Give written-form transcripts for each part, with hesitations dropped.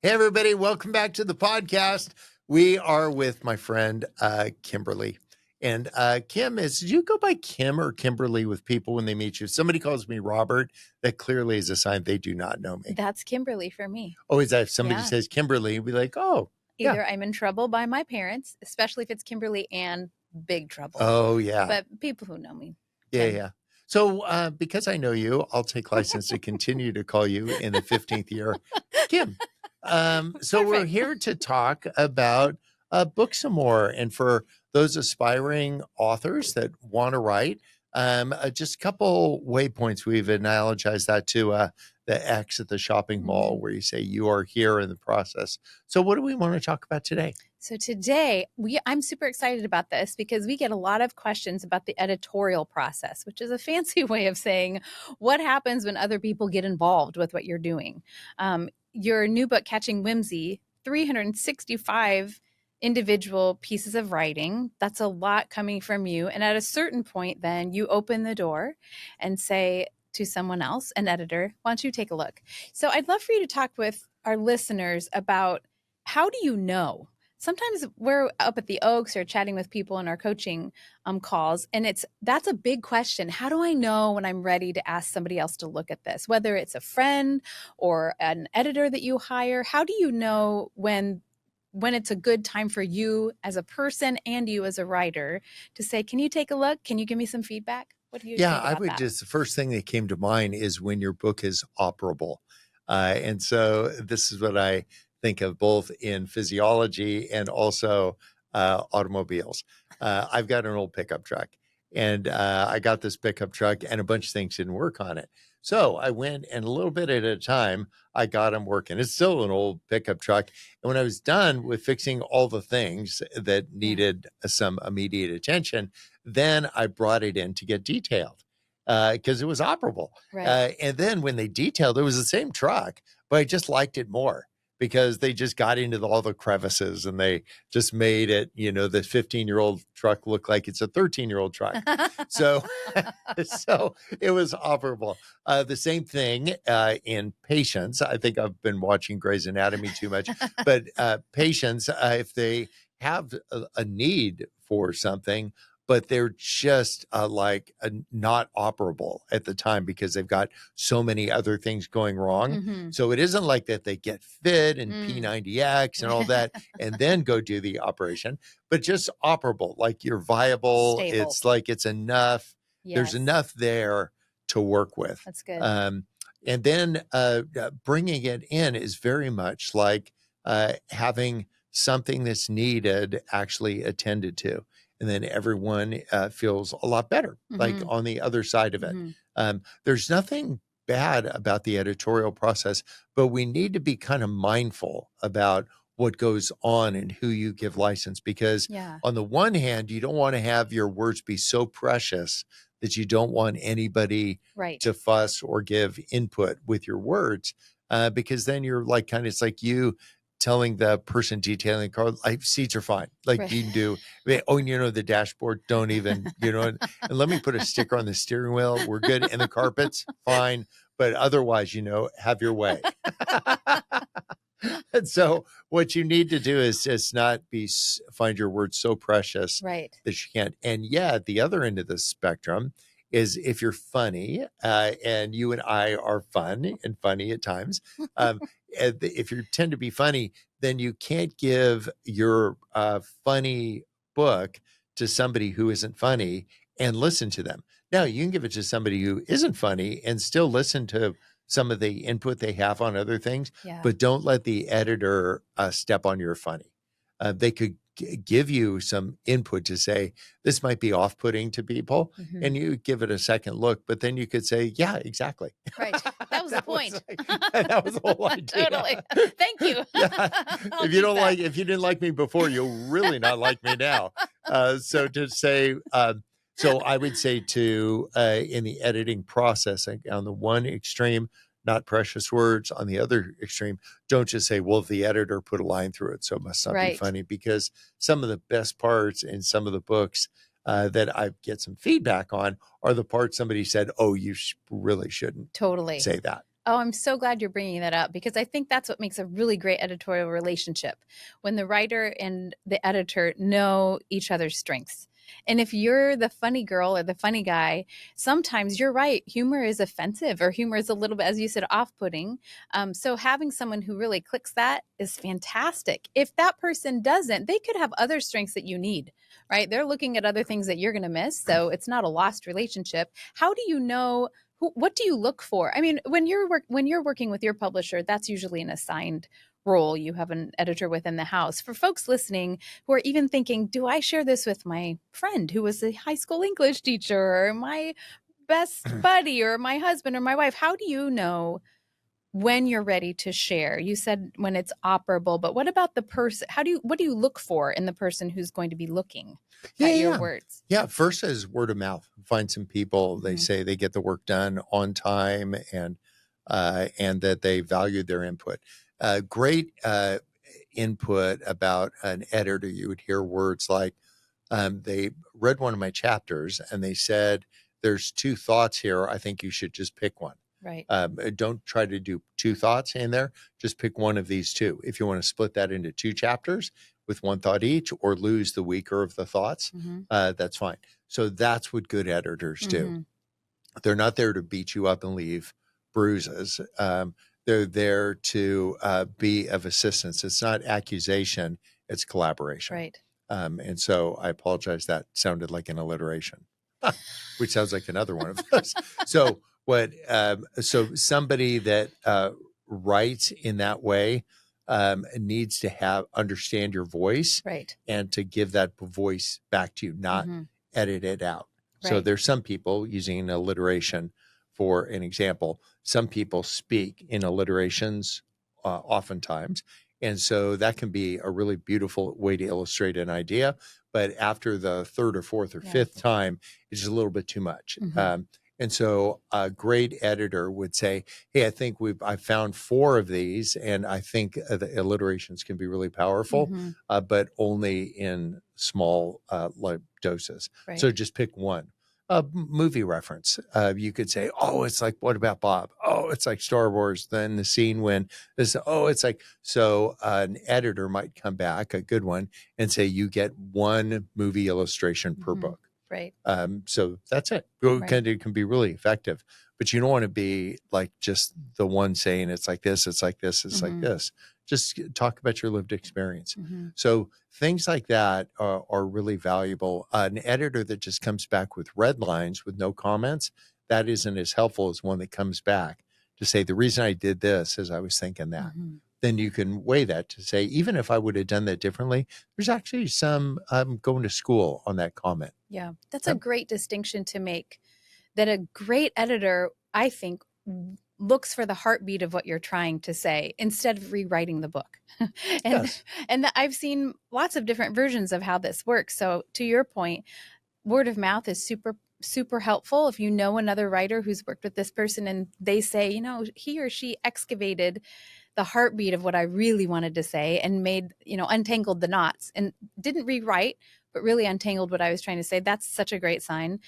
Hey, everybody. Welcome back to the podcast. We are with my friend, Kimberly. And Kim did you go by Kim or Kimberly with people when they meet you? If somebody calls me Robert, that clearly is a sign they do not know me. That's Kimberly for me. Oh, is that if somebody Yeah. says Kimberly, be like, oh, yeah. Either I'm in trouble by my parents, especially if it's Kimberly, and big trouble. Oh, yeah. But people who know me. Yeah, Kim. yeah. So because I know you, I'll take license to continue to call you in the 15th year, Kim. So we're Perfect. here to talk about books some more. And for those aspiring authors that want to write, just a couple waypoints. We've analogized that to the X at the shopping mall where you say you are here in the process. So what do we want to talk about today? So today, I'm super excited about this because we get a lot of questions about the editorial process, which is a fancy way of saying what happens when other people get involved with what you're doing. Your new book, Catching Whimsy, 365 individual pieces of writing. That's a lot coming from you. And at a certain point, then you open the door and say to someone else, an editor, why don't you take a look? So I'd love for you to talk with our listeners about how do you know? Sometimes we're up at the Oaks or chatting with people in our coaching calls, and that's a big question. How do I know when I'm ready to ask somebody else to look at this? Whether it's a friend or an editor that you hire, how do you know when it's a good time for you as a person and you as a writer to say, can you take a look? Can you give me some feedback? What do you think about I would that? just, the first thing that came to mind is when your book is operable. And so this is what I think of both in physiology and also automobiles. I've got an old pickup truck and I got this pickup truck and a bunch of things didn't work on it. So I went and a little bit at a time, I got them working. It's still an old pickup truck. And when I was done with fixing all the things that needed some immediate attention, then I brought it in to get detailed because it was operable. Right. And then when they detailed, it was the same truck, but I just liked it more because they just got into all the crevices and they just made it, the 15-year-old truck look like it's a 13-year-old truck. So it was operable. The same thing in patients. I think I've been watching Grey's Anatomy too much, but patients, if they have a need for something, but they're just not operable at the time because they've got so many other things going wrong. Mm-hmm. So it isn't like that they get fit and P90X and all that and then go do the operation, but just operable, like you're viable. Stable. It's like it's enough. Yes. There's enough there to work with. That's good. And then bringing it in is very much like having something that's needed actually attended to. And then everyone feels a lot better, like on the other side of it. There's nothing bad about the editorial process, but we need to be kind of mindful about what goes on and who you give license. Because on the one hand, you don't want to have your words be so precious that you don't want anybody to fuss or give input with your words. Because then you're like, it's like you telling the person detailing the car, seats are fine. Like you can do, the dashboard, don't even, and let me put a sticker on the steering wheel. We're good. And the carpets, fine. But otherwise, have your way. And so what you need to do is just not find your words so precious that you can't. And at the other end of the spectrum is if you're funny, and you and I are fun and funny at times. If you tend to be funny, then you can't give your funny book to somebody who isn't funny and listen to them. Now, you can give it to somebody who isn't funny and still listen to some of the input they have on other things, but don't let the editor step on your funny. They could give you some input to say, this might be off-putting to people, and you give it a second look, but then you could say, yeah, exactly. Right. That was the point. That was the whole idea. Totally. Thank you. If you didn't like me before, you'll really not like me now. So to say, so I would say in the editing process, on the one extreme, not precious words. On the other extreme, don't just say, well, the editor put a line through it, so it must not be funny, because some of the best parts in some of the books that I get some feedback on are the parts somebody said, oh, you really shouldn't say that. Oh, I'm so glad you're bringing that up because I think that's what makes a really great editorial relationship when the writer and the editor know each other's strengths. And if you're the funny girl or the funny guy, sometimes you're right. Humor is offensive or humor is a little bit, as you said, off putting. So having someone who really clicks that is fantastic. If that person doesn't, they could have other strengths that you need, right? They're looking at other things that you're going to miss. So it's not a lost relationship. How do you know what do you look for? I mean, when you're working with your publisher, that's usually an assigned role. You have an editor within the house. For folks listening who are even thinking, do I share this with my friend who was a high school English teacher or my best buddy or my husband or my wife? How do you know when you're ready to share? You said when it's operable, but what about the person? What do you look for in the person who's going to be looking Yeah, at your yeah. words? Yeah, first is word of mouth. Find some people, they Mhm. say they get the work done on time and that they value their input. Great input about an editor. You would hear words like, they read one of my chapters and they said, there's two thoughts here. I think you should just pick one. Right. Don't try to do two thoughts in there. Just pick one of these two. If you want to split that into two chapters with one thought each or lose the weaker of the thoughts, Mhm. that's fine. So that's what good editors do. Mhm. They're not there to beat you up and leave bruises. They're there to be of assistance. It's not accusation, it's collaboration. Right. And so I apologize. That sounded like an alliteration, which sounds like another one of those. So so somebody that writes in that way needs to understand your voice Right. and to give that voice back to you, not Mhm. edit it out. So Right. there's some people using alliteration for an example. Some people speak in alliterations oftentimes. And so that can be a really beautiful way to illustrate an idea. But after the third or fourth or Yeah. fifth time, it's just a little bit too much. Mhm. And so a great editor would say, hey, I found four of these, and I think the alliterations can be really powerful, Mhm. but only in small like doses. So Right. just pick one. A movie reference. You could say, oh, it's like, what about Bob? Oh, it's like Star Wars. Then the scene when this, oh, it's like, so an editor might come back, a good one, and say, you get one movie illustration per Mhm. book. Right. So that's it. Right. It can be really effective, but you don't want to be like just the one saying it's like this, it's like this, it's like Mhm. this. Just talk about your lived experience. Mhm. So things like that are really valuable. An editor that just comes back with red lines with no comments, that isn't as helpful as one that comes back to say, the reason I did this is I was thinking that. Mhm. Then you can weigh that to say, even if I would have done that differently, there's actually some, I'm going to school on that comment. Yeah. That's a Yep. great distinction to make. That a great editor, I think, looks for the heartbeat of what you're trying to say instead of rewriting the book. and Yes. I've seen lots of different versions of how this works. So to your point, word of mouth is super helpful. If you know another writer who's worked with this person and they say, he or she excavated the heartbeat of what I really wanted to say and made, untangled the knots and didn't rewrite, but really untangled what I was trying to say. That's such a great sign.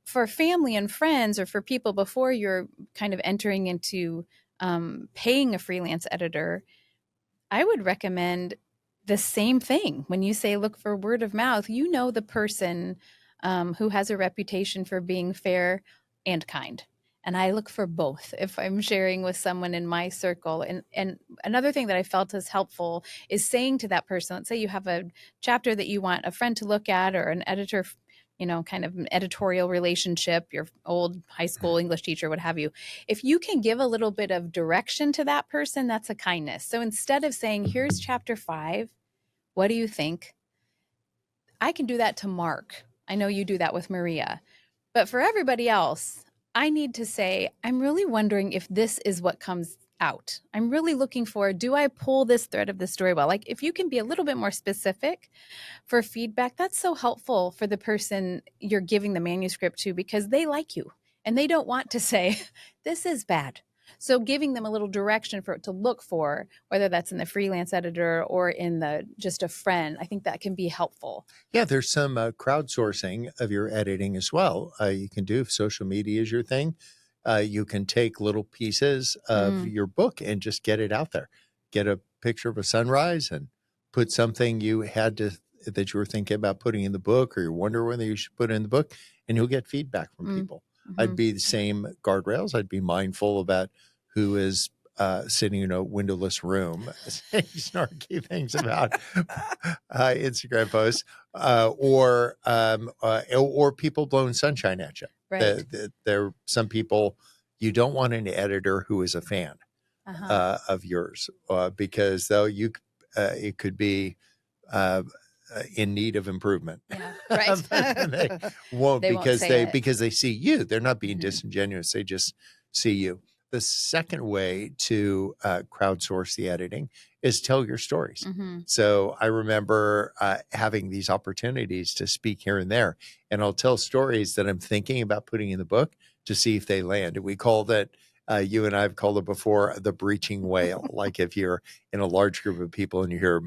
For family and friends, or for people before you're kind of entering into paying a freelance editor, I would recommend the same thing. When you say look for word of mouth, the person who has a reputation for being fair and kind. And I look for both if I'm sharing with someone in my circle. And another thing that I felt is helpful is saying to that person, let's say you have a chapter that you want a friend to look at or an editor, kind of an editorial relationship, your old high school English teacher, what have you. If you can give a little bit of direction to that person, that's a kindness. So instead of saying, here's chapter 5, what do you think? I can do that to Mark. I know you do that with Maria. But for everybody else, I need to say, I'm really wondering if this is what comes out. I'm really looking for, do I pull this thread of the story well? Like if you can be a little bit more specific for feedback, that's so helpful for the person you're giving the manuscript to because they like you and they don't want to say, this is bad. So giving them a little direction for it to look for, whether that's in the freelance editor or in the just a friend, I think that can be helpful. Yeah, there's some crowdsourcing of your editing as well. You can do if social media is your thing. you can take little pieces of your book and just get it out there. Get a picture of a sunrise and put something that you were thinking about putting in the book, or you wonder whether you should put it in the book, and you'll get feedback from people. I'd be the same guardrails. I'd be mindful about who is sitting in a windowless room saying snarky things about Instagram posts, or people blowing sunshine at you. Right. There are some people, you don't want an editor who is a fan of yours, because though it could be in need of improvement. Yeah, right. They won't, They won't say it. because they see you. They're not being disingenuous. They just see you. The second way to crowdsource the editing is tell your stories. So I remember having these opportunities to speak here and there, and I'll tell stories that I'm thinking about putting in the book to see if they land. We call that, you and I have called it before, the breaching whale. Like if you're in a large group of people and you hear,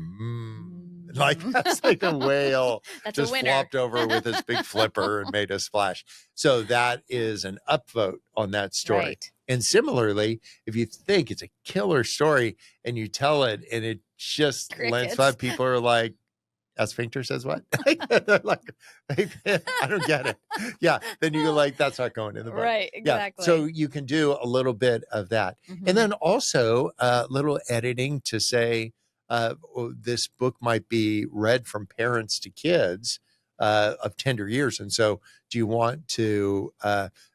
like that's like a whale just flopped over with his big flipper and made a splash. So that is an upvote on that story. Right. And similarly, if you think it's a killer story and you tell it and it just lands flat, people are like, "A sphincter says what?" They're like, I don't get it. Yeah. Then you go like, that's not going in the book. Right. Exactly. Yeah. So you can do a little bit of that. And then also little editing to say, this book might be read from parents to kids of tender years. And so do you want to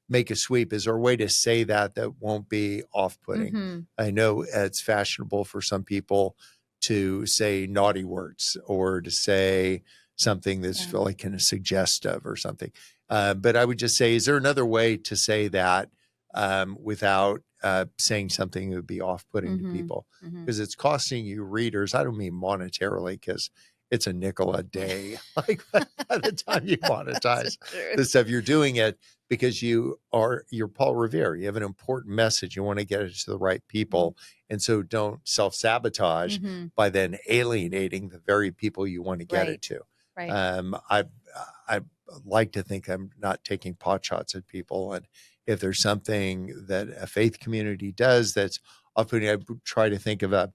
make a sweep? Is there a way to say that won't be off-putting? I know it's fashionable for some people to say naughty words or to say something that's like kind of suggestive or something. But I would just say, is there another way to say that without saying something that would be off-putting to people? Because it's costing you readers. I don't mean monetarily, because it's a nickel a day. Like by the time you monetize the stuff, you're doing it because you're Paul Revere. You have an important message. You want to get it to the right people. And so don't self-sabotage by then alienating the very people you want to get it to. Right. I like to think I'm not taking pot shots at people. And if there's something that a faith community does that's off-putting, I try to think of a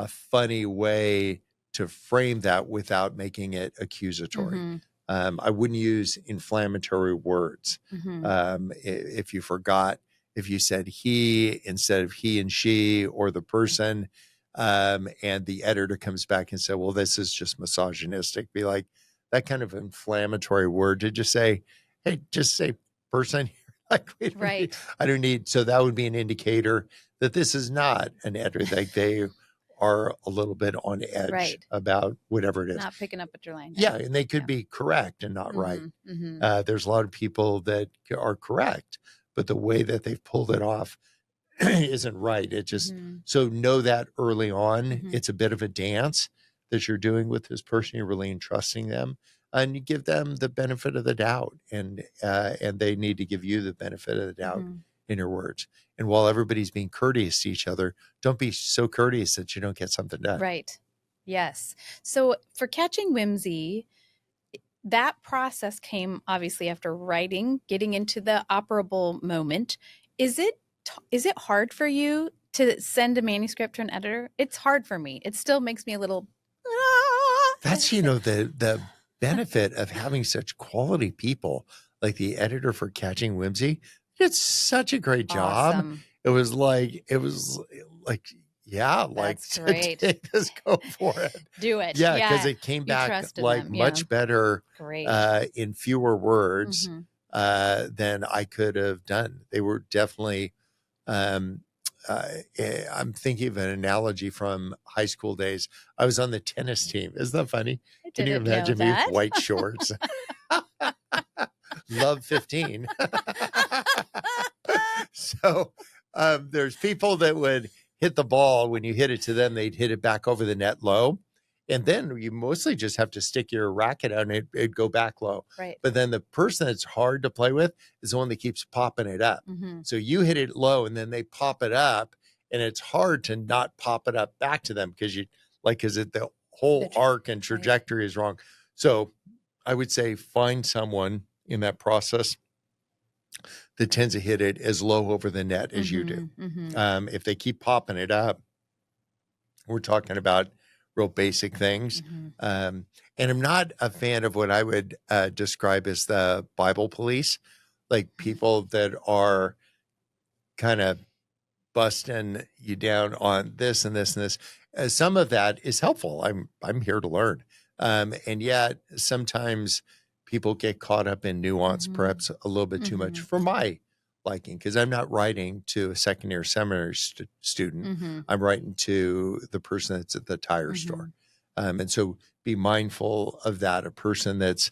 funny way to frame that without making it accusatory. I wouldn't use inflammatory words. If you said he instead of he and she, or the person, and the editor comes back and said, well, this is just misogynistic, be like, that kind of inflammatory word, to just say, hey, just say person. Like I don't need. So that would be an indicator that this is not an editor. Like they are a little bit on edge about whatever it is. Not picking up at your line. Yeah. And they could be correct and not right. There's a lot of people that are correct, but the way that they've pulled it off isn't right. It just, so know that early on, it's a bit of a dance that you're doing with this person. You're really entrusting them, and you give them the benefit of the doubt, and they need to give you the benefit of the doubt in your words. And while everybody's being courteous to each other, don't be so courteous that you don't get something done. Right. Yes. So for Catching Whimsy, that process came obviously after writing, getting into the operable moment. Is it hard for you to send a manuscript to an editor? It's hard for me. It still makes me a little. That's, the benefit of having such quality people like the editor for Catching Whimsy. It's such a great job. Awesome. It was like, yeah, That's great. Take this, go for it. Do it. Yeah, because it came back like much better, in fewer words than I could have done. They were definitely, I'm thinking of an analogy from high school days. I was on the tennis team. Isn't that funny? Can you imagine me with white shorts? Love 15. So there's people that would hit the ball. When you hit it to them, they'd hit it back over the net low. And then you mostly just have to stick your racket out and it'd go back low. Right. But then the person that's hard to play with is the one that keeps popping it up. So you hit it low and then they pop it up, and it's hard to not pop it up back to them because the whole arc and trajectory is wrong. So I would say find someone in that process that tends to hit it as low over the net as you do. If they keep popping it up, we're talking about real basic things. And I'm not a fan of what I would describe as the Bible police, like people that are kind of busting you down on this and this and this. Some of that is helpful. I'm here to learn. And yet sometimes people get caught up in nuance, perhaps a little bit too much for my liking, because I'm not writing to a second year seminary student. I'm writing to the person that's at the tire store. And so be mindful of that. A person that's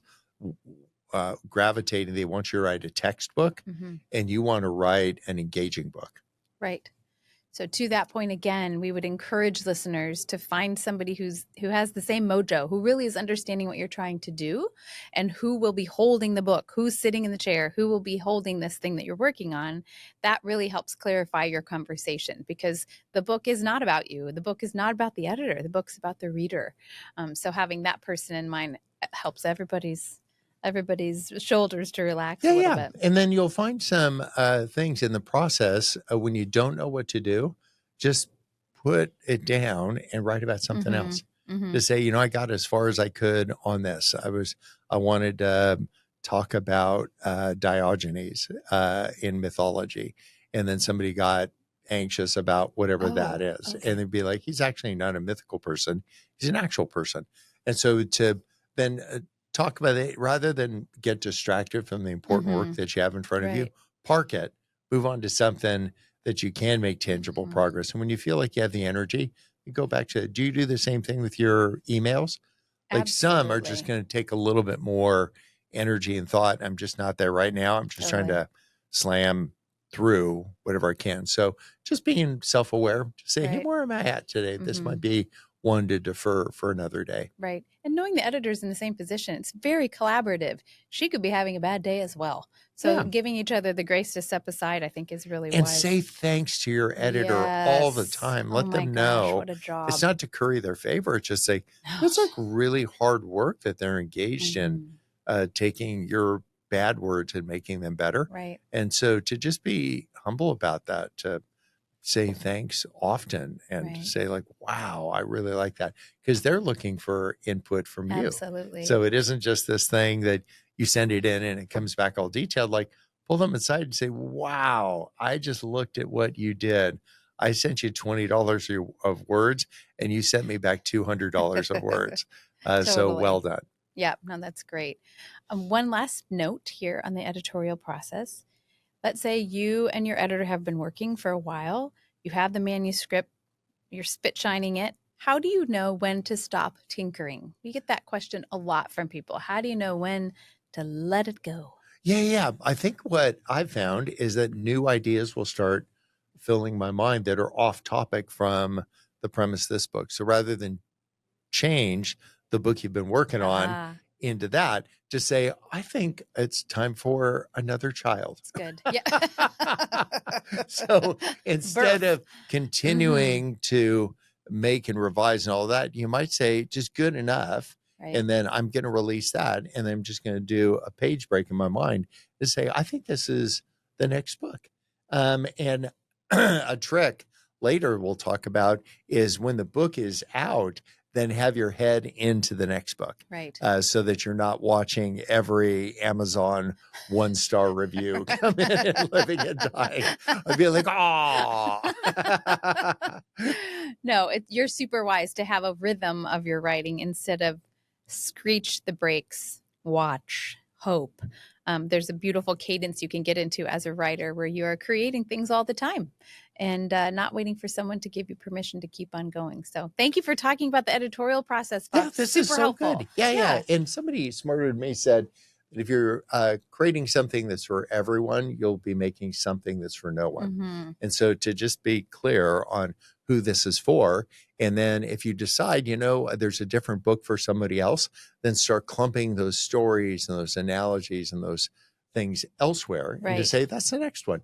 gravitating, they want you to write a textbook and you want to write an engaging book. Right. So to that point, again, we would encourage listeners to find somebody who has the same mojo, who really is understanding what you're trying to do, and who will be holding the book, who's sitting in the chair, who will be holding this thing that you're working on. That really helps clarify your conversation, because the book is not about you. The book is not about the editor. The book's about the reader. So having that person in mind helps everybody's shoulders to relax a little bit. And then you'll find some things in the process when you don't know what to do, just put it down and write about something else. To say, I got as far as I could on this. I wanted to talk about Diogenes in mythology. And then somebody got anxious about whatever that is. Okay. And they'd be like, he's actually not a mythical person. He's an actual person. And so to then talk about it rather than get distracted from the important work that you have in front of you, park it, move on to something that you can make tangible progress. And when you feel like you have the energy, you go back to, do you do the same thing with your emails? Like some are just going to take a little bit more energy and thought. I'm just not there right now. I'm just trying to slam through whatever I can. So just being self-aware, just say, hey, where am I at today? This might be one to defer for another day. Right. And knowing the editor's in the same position, it's very collaborative. She could be having a bad day as well. So giving each other the grace to step aside, I think, is really wise. And say thanks to your editor all the time. Let them know. What a job. It's not to curry their favor. It's just say, it's like really hard work that they're engaged in taking your bad words and making them better. Right. And so to just be humble about that, to say thanks often and say like, wow, I really like that, because they're looking for input from you. Absolutely. So it isn't just this thing that you send it in and it comes back all detailed. Like, pull them aside and say, wow, I just looked at what you did. I sent you $20 of words and you sent me back $200 of words. So well done. Yeah, no, that's great. One last note here on the editorial process. Let's say you and your editor have been working for a while. You have the manuscript, you're spit shining it. How do you know when to stop tinkering? We get that question a lot from people. How do you know when to let it go? Yeah. I think what I've found is that new ideas will start filling my mind that are off topic from the premise of this book. So rather than change the book you've been working on into that, just say, I think it's time for another child. It's good. Yeah. So instead of continuing to make and revise and all that, you might say just good enough. And then I'm going to release that. And then I'm just going to do a page break in my mind to say, I think this is the next book. And a trick later we'll talk about is when the book is out, then have your head into the next book. Right. So that you're not watching every Amazon 1-star review come in and living and dying. I'd be like, No, you're super wise to have a rhythm of your writing instead of screech the brakes, watch, hope. There's a beautiful cadence you can get into as a writer where you are creating things all the time and not waiting for someone to give you permission to keep on going. So thank you for talking about the editorial process, Bob. Yeah, this super is so helpful. good. Yeah. And somebody smarter than me said that if you're creating something that's for everyone, you'll be making something that's for no one. And so to just be clear on who this is for. And then if you decide, there's a different book for somebody else, then start clumping those stories and those analogies and those things elsewhere and to say, that's the next one.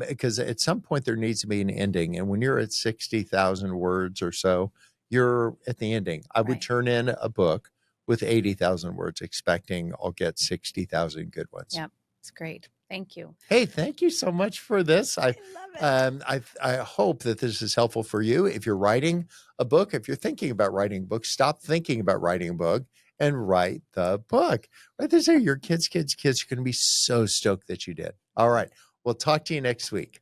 Because at some point there needs to be an ending. And when you're at 60,000 words or so, you're at the ending. I would turn in a book with 80,000 words, expecting I'll get 60,000 good ones. Yep. It's great. Thank you. Hey, thank you so much for this. I love it. I hope that this is helpful for you. If you're writing a book, if you're thinking about writing a book, stop thinking about writing a book and write the book. Right this, your kids are going to be so stoked that you did. All right. We'll talk to you next week.